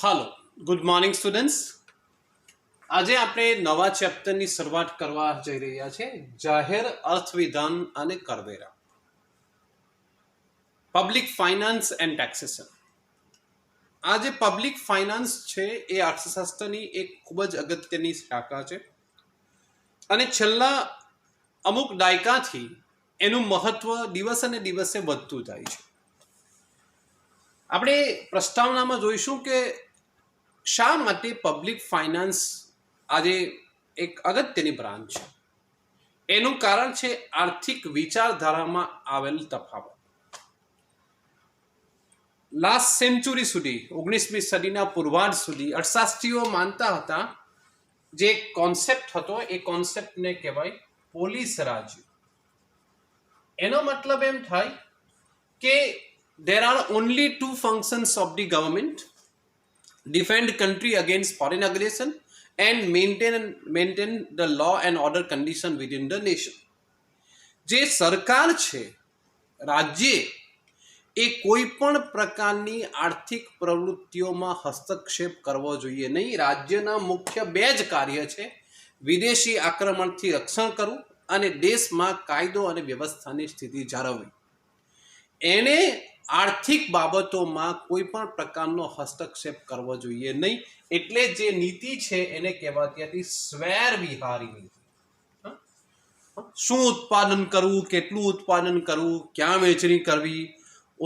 હાલો, good morning students. આજે આપણે નવા ચેપ્ટરની શરૂઆત કરવા જઈ રહ્યા છે. જાહેર અર્થવિધાન અને કરવેરા, પબ્લિક ફાઇનાન્સ એન્ડ ટેક્સેશન. આ જે પબ્લિક ફાઇનાન્સ છે એ અર્થશાસ્ત્રની એક ખૂબ જ અગત્યની શાખા છે અને છેલ્લા અમુક દાયકાથી એનું મહત્વ દિવસે ને દિવસે વધતું જાય છે. આપણે પ્રસ્તાવનામાં જોઈશું કે શા માટે પબ્લિક ફાઇનાન્સ આજે એક અગત્યની બ્રાન્ચ છે. એનું કારણ છે આર્થિક વિચારધારામાં આવેલ તફાવત. લાસ્ટ સેન્ચુરી સુધી, 19મી સદીના પૂર્વાર્ધ સુધી અર્થશાસ્ત્રીઓ માનતા હતા, જે કોન્સેપ્ટ હતો એ કોન્સેપ્ટને કહેવાય પોલીસ રાજ્ય. એનો મતલબ એમ થાય કે there are only two functions of the government: defend country against foreign aggression and maintain the law and order condition within the nation. જે સરકાર છે, રાજ્ય, એ કોઈ પણ પ્રકારની આર્થિક પ્રવૃત્તિઓમાં હસ્તક્ષેપ કરવો જોઈએ નહીં. રાજ્યના મુખ્ય બે જ કાર્ય છે: વિદેશી આક્રમણથી રક્ષણ કરવું અને દેશમાં કાયદો અને વ્યવસ્થાની સ્થિતિ જાળવવી. એને આર્થિક બાબતોમાં કોઈ પણ પ્રકારનો હસ્તક્ષેપ કરવો જોઈએ નહીં. એટલે જે નીતિ છે એને કહેવાતી હતી સ્વૈર વિહારી નીતિ. શું ઉત્પાદન કરવું, કેટલું ઉત્પાદન કરવું, ક્યાં વહેંચણી કરવી,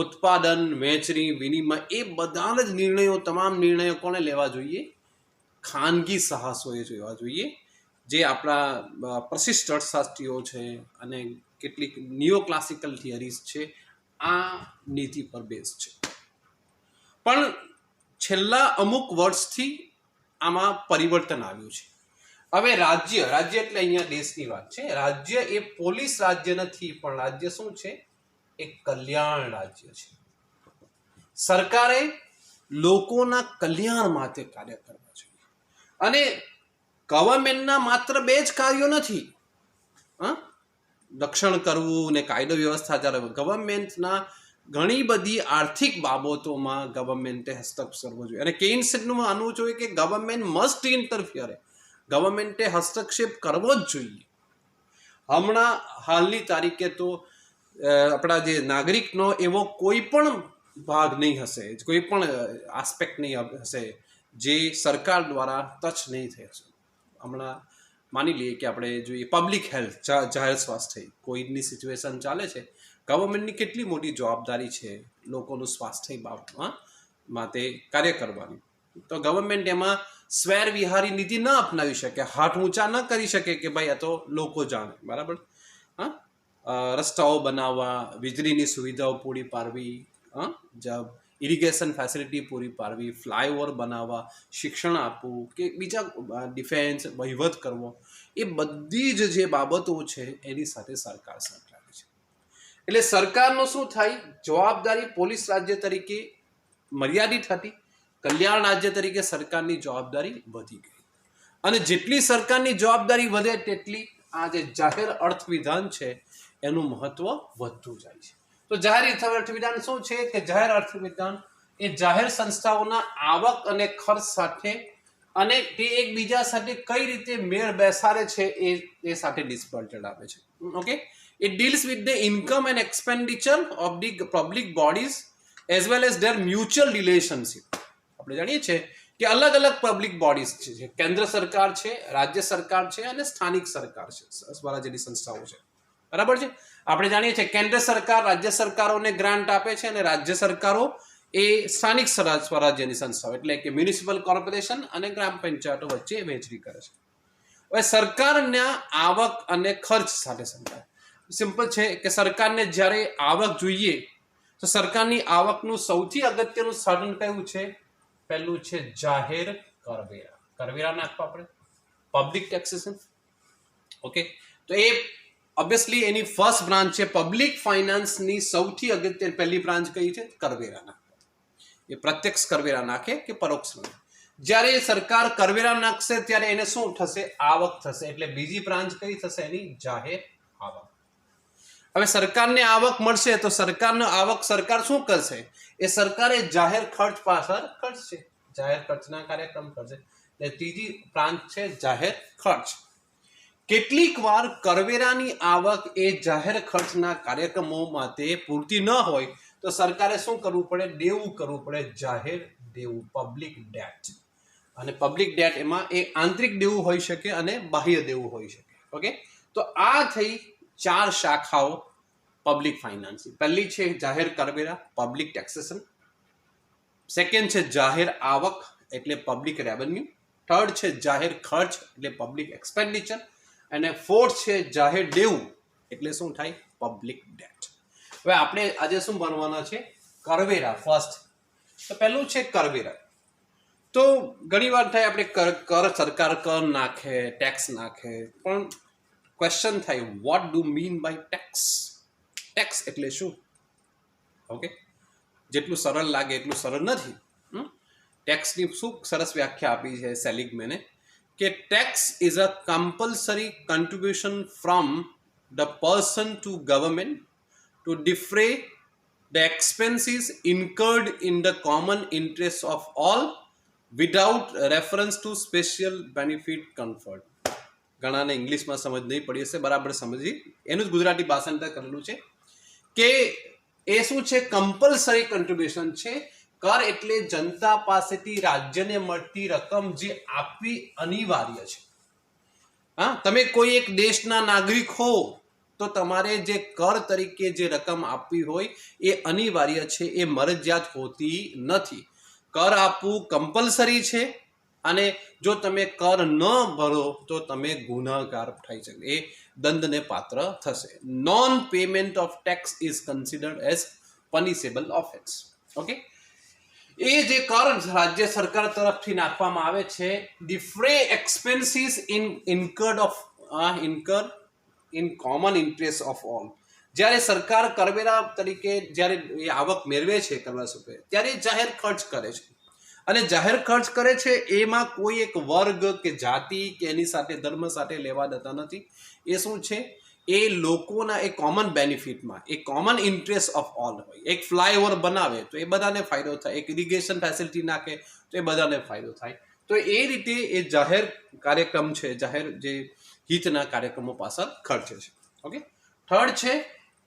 ઉત્પાદન, વહેંચણી, વિનિમય, એ બધા જ નિર્ણયો, તમામ નિર્ણયો કોને લેવા જોઈએ? ખાનગી સાહસોએ લેવા જોઈએ. જે આપણા પ્રશિષ્ટ અર્થશાસ્ત્રીઓ છે અને કેટલીક નિયો ક્લાસિકલ થિયરીઝ છે, આ નીતિ પર બેઝ છે. પણ છેલ્લા અમુક વર્ષથી આમાં પરિવર્તન આવ્યું છે. હવે રાજ્ય એટલે અહીંયા દેશની વાત છે. રાજ્ય એ પોલીસ રાજ્ય નથી, પણ રાજ્ય શું છે? એક કલ્યાણ રાજ્ય છે. સરકારે લોકોના કલ્યાણ માટે કાર્ય કરવા જોઈએ. અને ગવર્મેન્ટના માત્ર બે જ કાર્યો નથી, રક્ષણ કરવું ને કાયદો વ્યવસ્થા જાળવવી. ગવર્મેન્ટના ઘણી બધી આર્થિક બાબતોમાં ગવર્મેન્ટે હસ્તક્ષેપ કરવો જોઈએ. અને કેઇન્સનું માનવું જોઈએ કે ગવર્મેન્ટ મસ્ટ ઇન્ટરફિયર. ગવર્મેન્ટે હસ્તક્ષેપ કરવો જ જોઈએ. હમણાં હાલની તારીખે તો આપણા જે નાગરિકનો એવો કોઈ પણ ભાગ નહીં હશે, કોઈ પણ આસ્પેક્ટ નહીં હશે જે સરકાર દ્વારા ટચ નહીં થઈ હશે. હમણાં માની લઈએ કે આપણે જોઈએ પબ્લિક હેલ્થ, જાહેર સ્વાસ્થ્ય, કોઈની સિચ્યુએશન ચાલે છે, ગવર્મેન્ટની કેટલી મોટી જવાબદારી છે લોકોનું સ્વાસ્થ્ય બાબતમાં માટે કાર્ય કરવાની. તો ગવર્મેન્ટ એમાં સ્વૈર વિહારી નીતિ ન અપનાવી શકે, હાથ ઊંચા ન કરી શકે કે ભાઈ આ તો લોકો જાણે, બરાબર. રસ્તાઓ બનાવવા, વીજળીની સુવિધાઓ પૂરી પાડવી, ઇરિગેશન ફેસિલિટી પૂરી પાડવી, ફ્લાયઓવર બનાવવા, શિક્ષણ આપવું કે બીજા ડિફેન્સ, વહીવટ કરવો, એ બધી જ જે બાબતો છે એની સાથે સરકાર સંકળાયેલી છે. એટલે સરકારનો શું થાય? જવાબદારી પોલીસ રાજ્ય તરીકે મર્યાદિત હતી, કલ્યાણ રાજ્ય તરીકે સરકારની જવાબદારી વધી ગઈ. અને જેટલી સરકારની જવાબદારી વધે તેટલી આ જે જાહેર અર્થવિધાન છે એનું મહત્વ વધતું જાય છે. તો જાહેર અર્થવિધાન શું છે? કે જાહેર અર્થવિધાન એ જાહેર સંસ્થાઓના આવક અને ખર્ચ સાથે અને તે એકબીજા સાથે કઈ રીતે મેળ બેસાડે છે એ સાથે ડિસ્પર્ટેડ આવે છે. Okay, it deals with the income and expenditure of the public bodies as well as their mutual relationship. આપણે જાણીએ છીએ કે અલગ અલગ પબ્લિક બોડીઝ છે. કેન્દ્ર સરકાર છે, રાજ્ય સરકાર છે અને સ્થાનિક સરકાર છે, સ્વરાજ્યની સંસ્થાઓ છે, બરાબર છે. આપણે જાણીએ છીએ કેન્દ્ર સરકાર રાજ્ય સરકારોને ગ્રાન્ટ આપે છે અને રાજ્ય સરકારો એ સ્થાનિક સ્વરાજ્યની સંસ્થાઓ એટલે કે મ્યુનિસિપલ કોર્પોરેશન અને ગ્રામ પંચાયતો વચ્ચે વહેંચણી કરે છે. હવે સરકારના આવક અને ખર્ચ સાથે સંકળાય. સિમ્પલ છે કે સરકારને જ્યારે આવક જોઈએ તો સરકારની આવકનું સૌથી અગત્યનું સાધન કયું છે? પહેલું છે જાહેર કરવેરા. કરવેરા નાખવા આપણે, પબ્લિક ટેક્સેશન. ઓકે, તો એ ઓબ્વિયસલી એની ફર્સ્ટ બ્રાન્ચ છે. પબ્લિક ફાઇનાન્સની સૌથી અગત્યની પહેલી બ્રાન્ચ કઈ છે? કરવેરા નાખવા. એ પ્રત્યક્ષ કરવેરા નાખે કે પરોક્ષ નાખે. જ્યારે સરકાર કરવેરા નાખશે ત્યારે એને શું થશે? આવક થશે. એટલે બીજી બ્રાન્ચ કઈ થશે એની? જાહેર આવક. હવે સરકારને આવક મળશે તો સરકારનો આવક સરકાર શું કરશે? એ સરકારે જાહેર ખર્ચ પાછળ ખર્ચશે. જાહેર ખર્ચના કાર્યક્રમ કરશે. ને ત્રીજી પ્રાંત છે જાહેર ખર્ચ. કેટલીક વાર કરવેરાની આવક એ જાહેર ખર્ચના કાર્યક્રમો માટે પૂરતી ન હોય તો સરકારે શું કરવું પડે? દેવું કરવું પડે, જાહેર દેવું, પબ્લિક ડેટ. અને પબ્લિક ડેટ એમાં એ આંતરિક દેવું હોઈ શકે અને બાહ્ય દેવું હોઈ શકે. ઓકે, તો આ થઈ 4 શાખાઓ પબ્લિક ફાઇનાન્સની. પહેલી છે જાહેર કરવેરા, પબ્લિક ટેક્સેશન. સેકન્ડ છે જાહેર આવક એટલે પબ્લિક રેવન્યુ. થર્ડ છે જાહેર ખર્ચ એટલે પબ્લિક એક્સપેન્ડિચર. અને ફોર્થ છે જાહેર દેવું એટલે શું થાય? Public date. હવે આપણે આજે શું ભણવાના છે? કરવેરા ફર્સ્ટ. તો પહેલું છે કરવેરા. તો ઘણી વાર થાય આપણે કર સરકાર કર નાખે, ટેક્સ નાખે, પણ ક્વેશ્ચન થાય what do mean by tax? Tax એટલે શું? ઓકે, જેટલું સરળ લાગે એટલું સરળ નથી. ટેક્સની શું સરસ વ્યાખ્યા આપી છે સેલિગમેને કે tax is a compulsory contribution from the person to government to defray the expenses incurred in the common interest of all without reference to special benefit conferred. ઘણાને ઇંગ્લિશમાં સમજ નહીં પડી હશે, બરાબર સમજી. એનું જ ગુજરાતી ભાષાંતર કરેલું છે કે એ શું છે? કમ્પલસરી કન્ટ્રીબ્યુશન છે. કર એટલે જનતા પાસેથી રાજ્યને મળતી રકમ જે આપવી અનિવાર્ય છે. હા, તમે કોઈ એક દેશના નાગરિક હો તો તમારે જે કર તરીકે જે રકમ આપવી હોય એ અનિવાર્ય છે, એ મરજિયાત હોતી નથી. કર આપવું કમ્પલસરી છે અને જો તમે કર ન ભરો તો તમે ગુનાહગાર થઈ શકે, એ દંડને પાત્ર થશે. Non payment of tax is considered as punishable offence. Okay, એ જે કર રાજ્ય સરકાર તરફથી નાખવામાં આવે છે, defray expenses incurred in common interest of all. જ્યારે સરકાર કરવેરા તરીકે જ્યારે એ આવક મેળવે છે કરવા રૂપે, ત્યારે જાહેર ખર્ચ કરે છે. અને જાહેર ખર્ચ કરે છે એમાં કોઈ એક વર્ગ કે જાતિ કે એની સાથે ધર્મ સાથે લેવા દેતા નથી. એ શું છે? એ લોકોના એ કોમન બેનિફિટમાં, એ કોમન ઇન્ટરેસ્ટ ઓફ ઓલ હોય. એક ફ્લાયઓવર બનાવે તો એ બધાને ફાયદો થાય, એક ઇરિગેશન ફેસિલિટી નાખે તો એ બધાને ફાયદો થાય. તો એ રીતે એ જાહેર કાર્યક્રમ છે, જાહેર જે હિતના કાર્યક્રમો પાછળ ખર્ચે છે. ઓકે, થર્ડ છે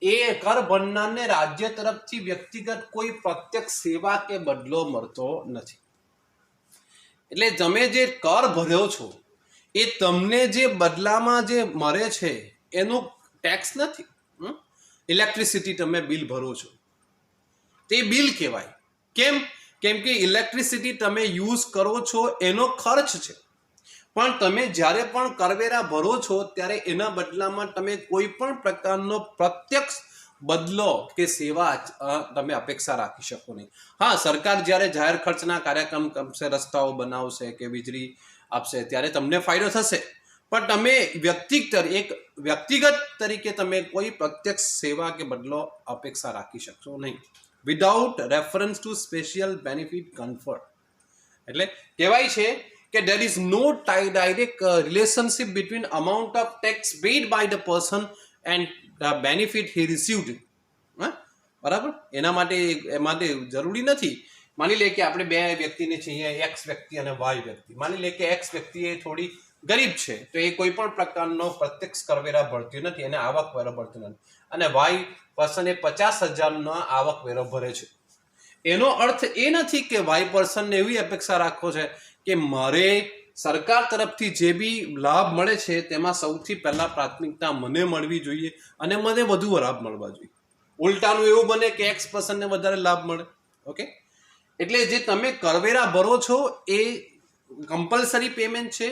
એ કર ભરનારને રાજ્ય તરફથી વ્યક્તિગત કોઈ પ્રત્યક્ષ સેવા કે બદલો મળતો નથી. એટલે તમે જે કર ભર્યો છો એ તમને જે બદલામાં જે મળે છે એનું ટેક્સ નથી. ઇલેક્ટ્રિસિટી તમે બિલ ભરો છો તે બિલ કહેવાય. કેમ? કેમ કે ઇલેક્ટ્રિસિટી તમે યુઝ કરો છો એનો ખર્ચ છે. પણ તમે જ્યારે પણ કરવેરા ભરો છો ત્યારે એના બદલામાં તમે કોઈ પણ પ્રકારનો પ્રત્યક્ષ બદલો કે સેવા તમે અપેક્ષા રાખી શકો નહીં. હા, સરકાર જ્યારે જાહેર ખર્ચના કાર્યક્રમ કરશે, રસ્તાઓ બનાવશે કે વીજળી આપશે, ત્યારે તમને ફાયદો થશે. પણ તમે વ્યક્તિગત તરીકે તમે કોઈ પ્રત્યક્ષ સેવા કે બદલો અપેક્ષા રાખી શકશો નહીં. Without reference to special benefit conferred. એટલે કહેવાય છે કે there is no direct relationship between amount of tax paid by the person and the benefit he received. બરાબર? એના માટે જરૂરી નથી. માની લે કે આપણે બે વ્યક્તિને છીએ, એક્સ વ્યક્તિ અને વાય વ્યક્તિ. માની લે કે એક્સ વ્યક્તિ એ થોડી ગરીબ છે તો એ કોઈ પણ પ્રકારનો પ્રત્યક્ષ કરવેરા ભરતી નથી, એને આવક વેરો ભરતી નથી. અને વાય પર્સન એ 50,000નો આવક વેરો ભરે છે. એનો અર્થ એ નથી કે વાય પર્સનને એવી અપેક્ષા રાખવો છે કે મારે સરકાર તરફથી જે બી લાભ મળે છે તેમાં સૌથી પહેલા પ્રાથમિકતા મને મળવી જોઈએ અને મને વધુ લાભ મળવા જોઈએ. ઉલટાનું એવું બને કે એક્સ પર્સનને વધારે લાભ મળે. ઓકે, એટલે જે તમે કરવેરા ભરો છો એ કમ્પલસરી પેમેન્ટ છે.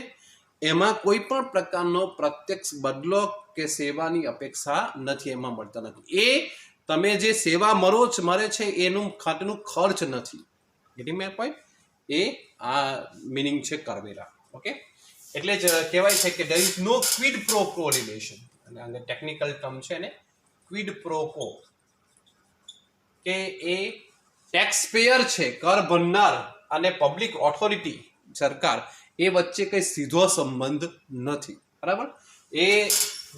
એમાં કોઈ પણ પ્રકારનો પ્રત્યક્ષ બદલો કે સેવાની અપેક્ષા નથી, એમાં મળતા નથી. એ તમે જે સેવા મળે છે એનું ખાતેનું ખર્ચ નથી. Gating my point? એ આ મિનિંગ છે કરવેરા. ઓકે, એટલે જ કહેવાય છે કે there is no quid pro quo relation. અને આ ટેકનિકલ ટર્મ છે ને ક્વિડ પ્રો કો, કે એ ટેક્સ પેયર છે, કર ભરનાર અને પબ્લિક ઓથોરિટી સરકાર, એ વચ્ચે કંઈ સીધો સંબંધ નથી. બરાબર? એ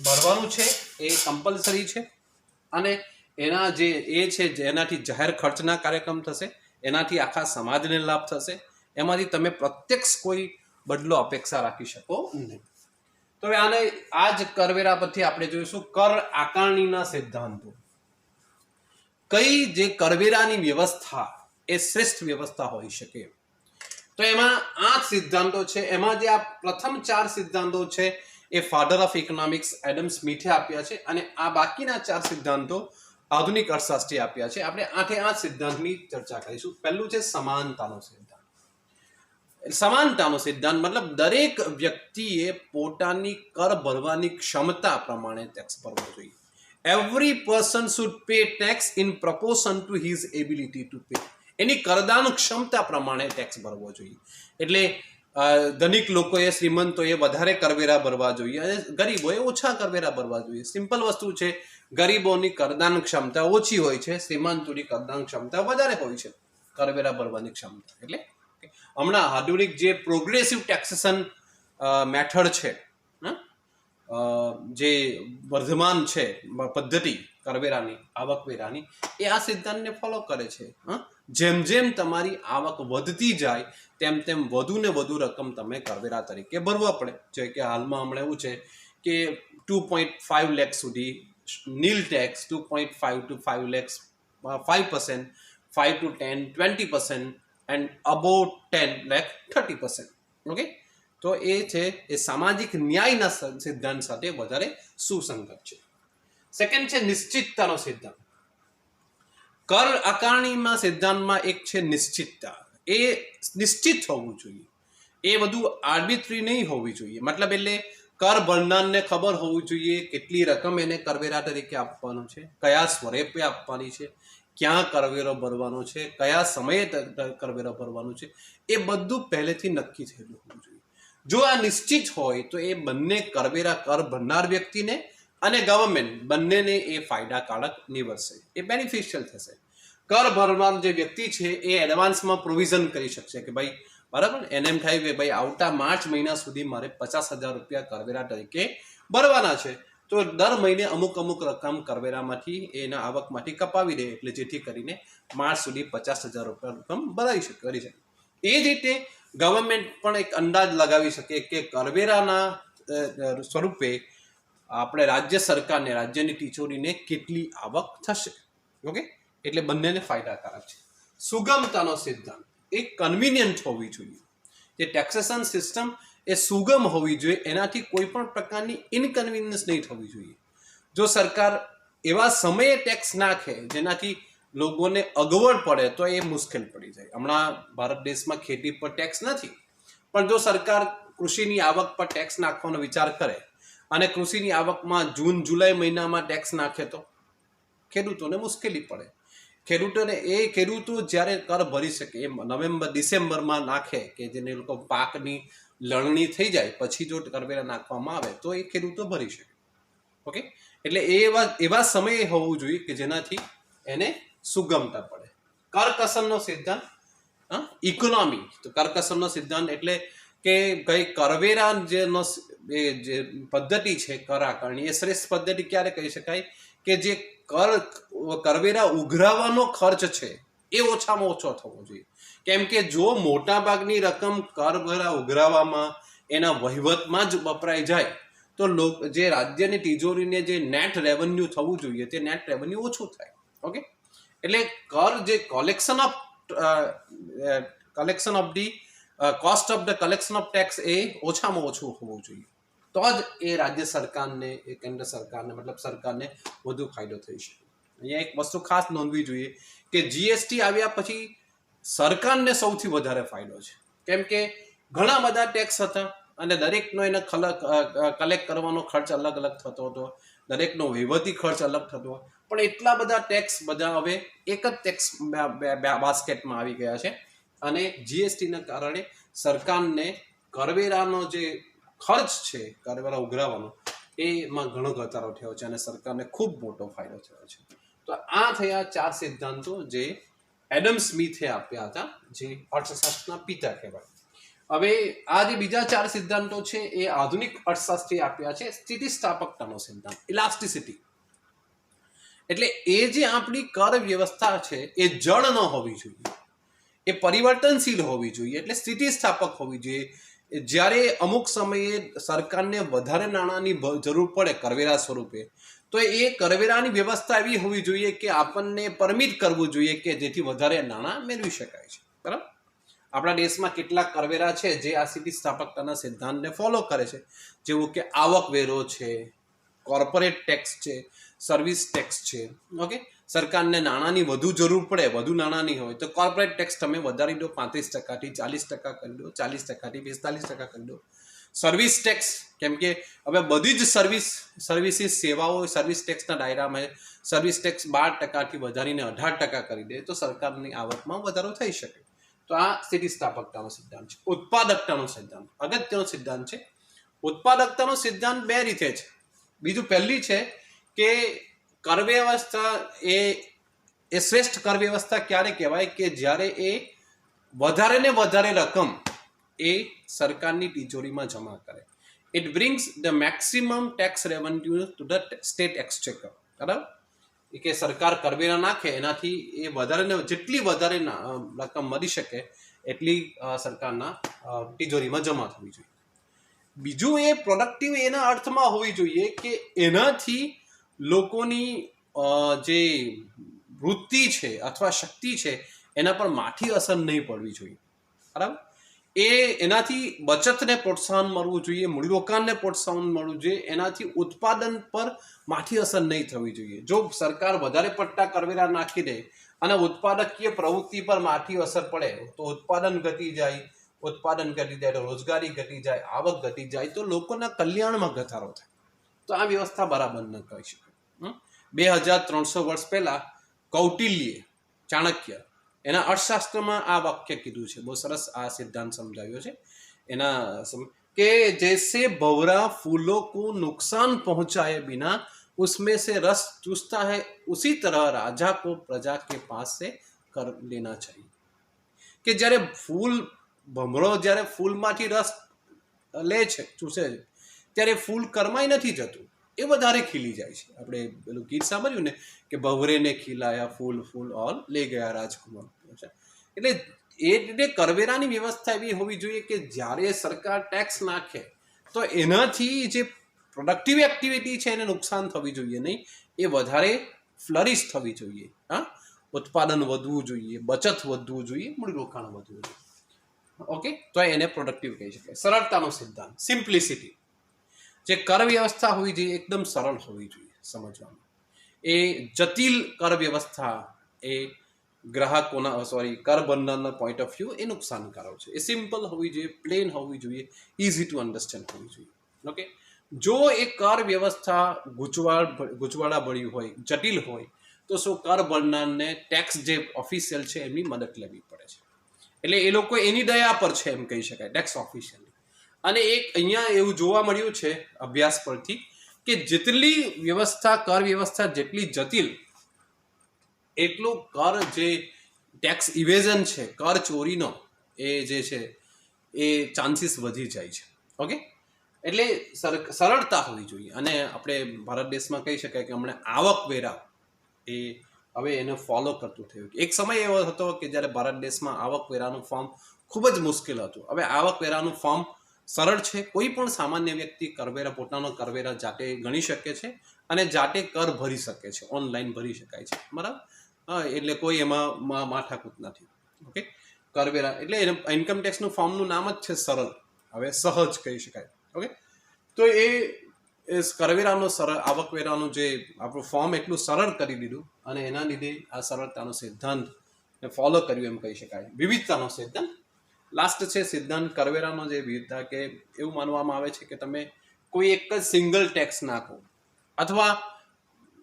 ભરવાનું છે, એ કમ્પલસરી છે અને એના જે એ છે જેનાથી જાહેર ખર્ચના કાર્યક્રમ થશે, એનાથી આખા સમાજને લાભ થશે, એમાંથી તમે પ્રત્યક્ષ કોઈ બદલો અપેક્ષા રાખી શકો નહીં. તો હવે આને આ જ કરવેરા પરથી આપણે જોઈશું કર આકારણીના સિદ્ધાંતો. કઈ જે કરવેરાની વ્યવસ્થા એ શ્રેષ્ઠ વ્યવસ્થા હોઈ શકે. તો એમાં 8 સિદ્ધાંતો છે. એમાં જે આ પ્રથમ 4 સિદ્ધાંતો છે એ ફાધર ઓફ ઇકોનોમિક્સ એડમ સ્મિથે આપ્યા છે, અને આ બાકીના 4 સિદ્ધાંતો આધુનિક અર્થશાસ્ત્રીએ આપ્યા છે. આપણે 8 સિદ્ધાંતની ચર્ચા કરીશું. પહેલું છે સમાનતાનો સિદ્ધાંત. સમાનતાનો સિદ્ધાંત મતલબ દરેક વ્યક્તિએ પોતાની કર ભરવાની ક્ષમતા પ્રમાણે ટેક્સ ભરવો જોઈએ. Every person should pay tax in proportion to his ability to pay. એની કરદાન ક્ષમતા પ્રમાણે ટેક્સ ભરવો જોઈએ. એટલે ધનિક લોકોએ, શ્રીમંતોએ વધારે કરવેરા ભરવા જોઈએ અને ગરીબોએ ઓછા કરવેરા ભરવા જોઈએ. સિમ્પલ વસ્તુ છે. ગરીબોની કરદાન ક્ષમતા ઓછી હોય છે, શ્રીમંતોની કરદાન ક્ષમતા વધારે હોય છે કરવેરા ભરવાની ક્ષમતા. એટલે હમણાં આધુનિક જે પ્રોગ્રેસિવ ટેક્સેશન મેથડ છે, જે વર્ધમાન છે પદ્ધતિ કરવેરાની, આવકવેરાની, એ આ સિદ્ધાંતને ફોલો કરે છે. જેમ જેમ તમારી આવક વધતી જાય તેમ તેમ વધુ ને વધુ રકમ તમે કરવેરા તરીકે ભરવા પડે. જે કે હાલમાં હમણાં એવું છે કે 2.5 લાખ સુધી નીલ tax, 2.5 to 5 lakhs 5%, 5 to 10 20%, and above 10 lakh 30%. Okay, તો એ છે એ સામાજિક ન્યાયના સિદ્ધાંત સાથે વધારે સુસંગત છે. સેકન્ડ છે નિશ્ચિતતાનો સિદ્ધાંત. કર આકારણીના સિદ્ધાંતમાં એક છે નિશ્ચિતતા. એ નિશ્ચિત હોવું જોઈએ. એ બધું આર્બિટ્રી નહીં હોવી જોઈએ. મતલબ એટલે કર ભરનારને ખબર હોવું જોઈએ કેટલી રકમ એને કરવેરા તરીકે આપવાનો છે, કયા સ્વરૂપે આપવાની છે, ક્યાં કરવેરો ભરવાનો છે, કયા સમયે કરવેરો ભરવાનો છે, એ બધું પહેલેથી નક્કી થયેલું હોવું જોઈએ. જો આ નિશ્ચિત હોય તો એ બંને કરવેરા કર ભરનાર વ્યક્તિને અને ગવર્મેન્ટ બંનેને એ ફાયદાકારક નીવડશે, એ બેનિફિશિયલ થશે. કર ભરનાર જે વ્યક્તિ છે એ એડવાન્સમાં પ્રોવિઝન કરી શકશે કે ભાઈ બરાબર, એને એમ થાય કે ભાઈ આવતા માર્ચ મહિના સુધી મારે 50,000 રૂપિયા કરવેરા તરીકે ભરવાના છે, તો દર મહિને અમુક રકમ કરવેરામાંથી એના આવકમાંથી કપાવી દે, એટલે જેથી કરીને માર્ચ સુધી 50,000 રૂપિયા રકમ ભરાઈ કરી શકે. એ જ રીતે ગવર્મેન્ટ પણ એક અંદાજ લગાવી શકે કે કરવેરાના સ્વરૂપે આપણે રાજ્ય સરકારને, રાજ્યની તિજોરીને કેટલી આવક થશે. ઓકે, એટલે બંનેને ફાયદાકારક છે. સુગમતાનો સિદ્ધાંત. એ કન્વિનિયન્ટ હોવી જોઈએ. જે ટેક્સેશન સિસ્ટમ એ સુગમ હોવી જોઈએ, એનાથી કોઈ પણ પ્રકારની ઇનકન્વિનિયન્સ નહીં થવી જોઈએ. જો સરકાર એવા સમયે ટેક્સ નાખે જેનાથી લોકોને અગવડ પડે તો એ મુશ્કેલ પડી જાય. હમણાં ભારત દેશમાં ખેતી પર ટેક્સ નથી, પણ જો સરકાર કૃષિની આવક પર ટેક્સ નાખવાનો વિચાર કરે અને કૃષિની આવકમાં જૂન જુલાઈ મહિનામાં ટેક્સ નાખે તો ખેડૂતોને મુશ્કેલી પડે. ખેડૂતો જ્યારે કર ભરી શકે એ નવેમ્બર ડિસેમ્બરમાં નાખે કે જેને લોકો પાકની લણણી થઈ જાય પછી જો કરવેરા નાખવામાં આવે તો એ ખેડૂતો ભરી શકે. ઓકે, એટલે એવા સમયે હોવું જોઈએ કે જેનાથી એને સુગમતા પડે. કરકસરનો સિદ્ધાંત. ઇકોનોમી. તો કરકસરનો સિદ્ધાંત એટલે કે કઈ કરવેરા જે પદ્ધતિ છે કર આકારણી, એ શ્રેષ્ઠ પદ્ધતિ ક્યારે કહી શકાય કે જે કરવેરા ઉઘરાવવાનો ખર્ચ છે એ ઓછામાં ઓછો થવો જોઈએ. કેમ કે જો મોટા ભાગની રકમ કરવેરા ઉઘરાવવામાં, એના વહીવટમાં જ વપરાઈ જાય તો જે રાજ્યની તિજોરીને જે નેટ રેવન્યુ થવું જોઈએ તે નેટ રેવન્યુ ઓછું થાય. ઓકે, એટલે કર જે collection of the cost of the collection of tax એ ઓછામાં ઓછું હોવું જોઈએ. તો જ એ રાજ્ય સરકારને, એ કેન્દ્ર સરકારને મતલબ સરકારને વધુ ફાયદો થઈ શકે. અહીંયા એક વસ્તુ ખાસ નોંધવી જોઈએ કે જીએસટી આવ્યા પછી સરકારને સૌથી વધારે ફાયદો છે. કેમ કે ઘણા બધા ટેક્સ હતા અને દરેકનો એને કલેક્ટ કરવાનો ખર્ચ અલગ અલગ થતો હતો, દરેકનો વહીવટી ખર્ચ અલગ થતો, પણ એટલા બધા ટેક્સ બધા હવે એક જ ટેક્સ બાસ્કેટમાં આવી ગયા છે અને જીએસટીના કારણે સરકારને કરવેરાનો જે ખર્ચ છે, કરવેરા ઉઘરાવવાનો, એમાં ઘણો ઘટાડો થયો છે અને સરકારને ખૂબ મોટો ફાયદો થયો છે. તો આ થયા 4 સિદ્ધાંતો જે એડમ સ્મિથે આપ્યા હતા, જે અર્થશાસ્ત્રના પિતા કહેવાય. હવે આ જે બીજા 4 સિદ્ધાંતો છે એ આધુનિક અર્થશાસ્ત્રીએ આપ્યા છે. સ્થિતિસ્થાપકતાનો સિદ્ધાંત, ઇલાસ્ટિસિટી. એટલે એ જે આપણી કર વ્યવસ્થા છે એ જળ ન હોવી જોઈએ, એ પરિવર્તનશીલ હોવી જોઈએ, એટલે સ્થિતિસ્થાપક હોવી જોઈએ. જ્યારે અમુક સમયે સરકારને વધારે નાણાંની જરૂર પડે કરવેરા સ્વરૂપે, તો એ કરવેરાની વ્યવસ્થા એવી હોવી જોઈએ કે આપણને પરમિટ કરવું જોઈએ કે જેથી વધારે નાણાં મેળવી શકાય છે. બરાબર. આપણા દેશમાં કેટલાક કરવેરા છે જે આ સ્થિતિસ્થાપકતાના સિદ્ધાંતને ફોલો કરે છે, જેવું કે આવકવેરો છે, કોર્પોરેટ ટેક્સ છે, સર્વિસ ટેક્સ છે. ઓકે, સરકારને નાણાંની વધુ જરૂર પડે, વધુ નાણાંની હોય તો કોર્પોરેટ ટેક્સ તમે વધારી દો, 35%થી 40% કરી દો, 40%થી 45% કરી દો. સર્વિસ ટેક્સ, કેમ કે હવે બધી જ સર્વિસીસ સેવાઓ સર્વિસ ટેક્સના દાયરામાં, સર્વિસ ટેક્સ 12%થી વધારીને 18% કરી દે તો સરકારની આવકમાં વધારો થઈ શકે. તો આ સ્થિતિસ્થાપકતાનો સિદ્ધાંત છે. ઉત્પાદકતાનો સિદ્ધાંત અગત્યનો સિદ્ધાંત છે. ઉત્પાદકતાનો સિદ્ધાંત બે રીતે છે. બીજું પહેલી છે કે કર વ્યવસ્થા એ શ્રેષ્ઠ કર વ્યવસ્થા ક્યારે કહેવાય કે જ્યારે એ વધારે ને વધારે રકમ એ સરકારની તિજોરીમાં જમા કરે. It brings the maximum tax revenue to the state exchequer. બરાબર, કે સરકાર કરવેરા નાખે એનાથી એ વધારે ને જેટલી વધારે રકમ મળી શકે એટલી સરકારના તિજોરીમાં જમા થવી જોઈએ. બીજું એ પ્રોડક્ટિવ એના અર્થમાં હોવી જોઈએ કે એનાથી લોકોની જે વૃત્તિ છે અથવા શક્તિ છે એના પર માઠી અસર નહીં પડવી જોઈએ. બરાબર, એનાથી બચતને પ્રોત્સાહન મળવું જોઈએ, મૂડીરોકાણને પ્રોત્સાહન મળવું જોઈએ, એનાથી ઉત્પાદન પર માઠી અસર નહીં થવી જોઈએ. જો સરકાર વધારે પડતા કરવેરા નાખી દે અને ઉત્પાદકીય પ્રવૃત્તિ પર માઠી અસર પડે તો ઉત્પાદન ઘટી જાય તો રોજગારી ઘટી જાય, આવક ઘટી જાય તો લોકોના કલ્યાણમાં ઘટાડો થાય. તો આ વ્યવસ્થા બરાબર ન કહી શકાય. 2300 વર્ષ પહેલા કૌટિલ્યે, ચાણક્ય, એના અર્થશાસ્ત્રમાં આ વાક્ય કીધું છે. બહુ સરસ આ સિદ્ધાંત સમજાવ્યો છે એના કે જૈસે ભવરા ફૂલો को नुकसान पहुंचाए बिना उसमें से रस चूसता है उसी तरह राजा को प्रजा के पास से कर लेना चाहिए. કે જ્યારે ભમરો જ્યારે ફૂલમાંથી રસ લે છે, ચૂસે છે, ત્યારે ફૂલ કરમાઈ નથી જતું, એ વધારે ખીલી જાય છે. આપણે પેલું ગીત સાંભળ્યું ને કે ભવરેને ખીલાયા ફૂલ ફૂલ ઓલ લે ગયા રાજકુમાર. એટલે એ રીતે કરવેરાની વ્યવસ્થા એવી હોવી જોઈએ કે જ્યારે સરકાર ટેક્સ નાખે તો એનાથી જે પ્રોડક્ટિવ એક્ટિવિટી છે એને નુકસાન થવી જોઈએ નહીં, એ વધારે ફ્લરિશ થવી જોઈએ. હા, ઉત્પાદન વધવું જોઈએ, બચત વધવું જોઈએ, મૂડીરોકાણ વધવું જોઈએ. ઓકે, તો એને પ્રોડક્ટિવ કહી શકાય. સરળતાનો સિદ્ધાંત, સિમ્પ્લિસિટી. જે કર વ્યવસ્થા હોવી જોઈએ એકદમ સરળ હોવી જોઈએ સમજવામાં. એ જટિલ કર વ્યવસ્થા એ ગ્રાહકોના કર ભરનારના પોઈન્ટ ઓફ વ્યૂ એ નુકસાનકારક છે. એ સિમ્પલ હોવી જોઈએ, પ્લેન હોવી જોઈએ, ઇઝી ટુ અન્ડરસ્ટેન્ડ હોવી જોઈએ. ઓકે, જો એ કર વ્યવસ્થા ગૂંચવાડા ભરી હોય, જટિલ હોય, તો શું કર ભરનારને ટેક્સ જે ઓફિશિયલ છે એમની મદદ લેવી પડે છે. એટલે એ લોકો એની દયા પર છે એમ કહી શકાય, ટેક્સ ઓફિશિયલ. અને એક અહીંયા એવું જોવા મળ્યું છે અભ્યાસ પરથી કે જેટલી વ્યવસ્થા કર વ્યવસ્થા જેટલી જટિલ એટલું કર જે ટેક્સ ઇવેઝન છે, કર ચોરીનો એ જે છે એ ચાન્સીસ વધી જાય છે. ઓકે, એટલે સરળતા હોવી જોઈએ. અને આપણે ભારત દેશમાં કહી શકાય કે હમણાં આવકવેરા એ હવે એને ફોલો કરતું થયું. એક સમય એવો હતો કે જ્યારે ભારત દેશમાં આવકવેરાનું ફોર્મ ખૂબ જ મુશ્કેલ હતું. હવે આવકવેરાનું ફોર્મ સરળ છે. કોઈ પણ સામાન્ય વ્યક્તિ પોતાનો કરવેરા જાતે ગણી શકે છે અને જાતે કર ભરી શકે છે, ઓનલાઈન ભરી શકાય છે. બરાબર, એટલે કોઈ એમાં માથાકૂટ નથી. ઓકે, કરવેરા એટલે ઇન્કમ ટેક્સનું ફોર્મનું નામ જ છે સરળ, હવે સહજ કહી શકાય. ઓકે, તો એ કરવેરાનો આવકવેરાનું જે આપણું ફોર્મ એટલું સરળ કરી દીધું અને એના લીધે આ સરળતાનો સિદ્ધાંત ફોલો કર્યું એમ કહી શકાય. વિવિધતાનો સિદ્ધાંત લાસ્ટ છે. સિદ્ધાંત કરવેરાનો જે વિવિધતા કે એવું માનવામાં આવે છે કે તમે કોઈ એક જ સિંગલ ટેક્સ નાખો અથવા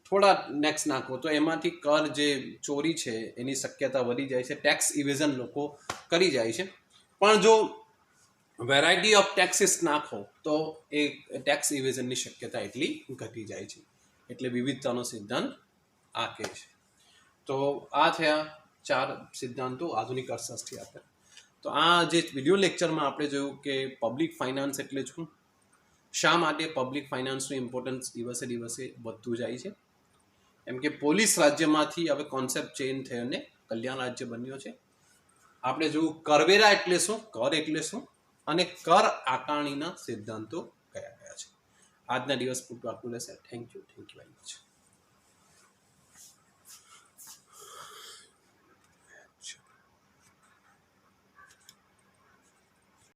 થોડા ટેક્સ નાખો તો એમાંથી કર જે ચોરી છે એની શક્યતા વધી જાય છે, ટેક્સ ઇવેઝન લોકો કરી જાય છે. પણ જો વેરાયટી ઓફ ટેક્સીસ નાખો તો એ ટેક્સ ઇવેઝનની શક્યતા એટલી ઘટી જાય છે. એટલે વિવિધતાનો સિદ્ધાંત આ કહે છે. તો આ થયા 4 સિદ્ધાંતો આધુનિક અર્થશાસ્ત્રી આપે. તો આ જે વિડીયો લેક્ચરમાં આપણે જોયું કે પબ્લિક ફાઇનાન્સ એટલે શું, શા માટે પબ્લિક ફાઇનાન્સનું ઇમ્પોર્ટન્સ દિવસે દિવસે વધતું જાય છે. એમ કે પોલીસ રાજ્યમાંથી હવે કોન્સેપ્ટ ચેન્જ થયો અને કલ્યાણ રાજ્ય બન્યો છે. આપણે જોયું કરવેરા એટલે શું, કર એટલે શું, અને કર આકારણીના સિદ્ધાંતો કયા કયા છે. આજના દિવસ પૂરતું આટલું રહેશે. Thank you very much.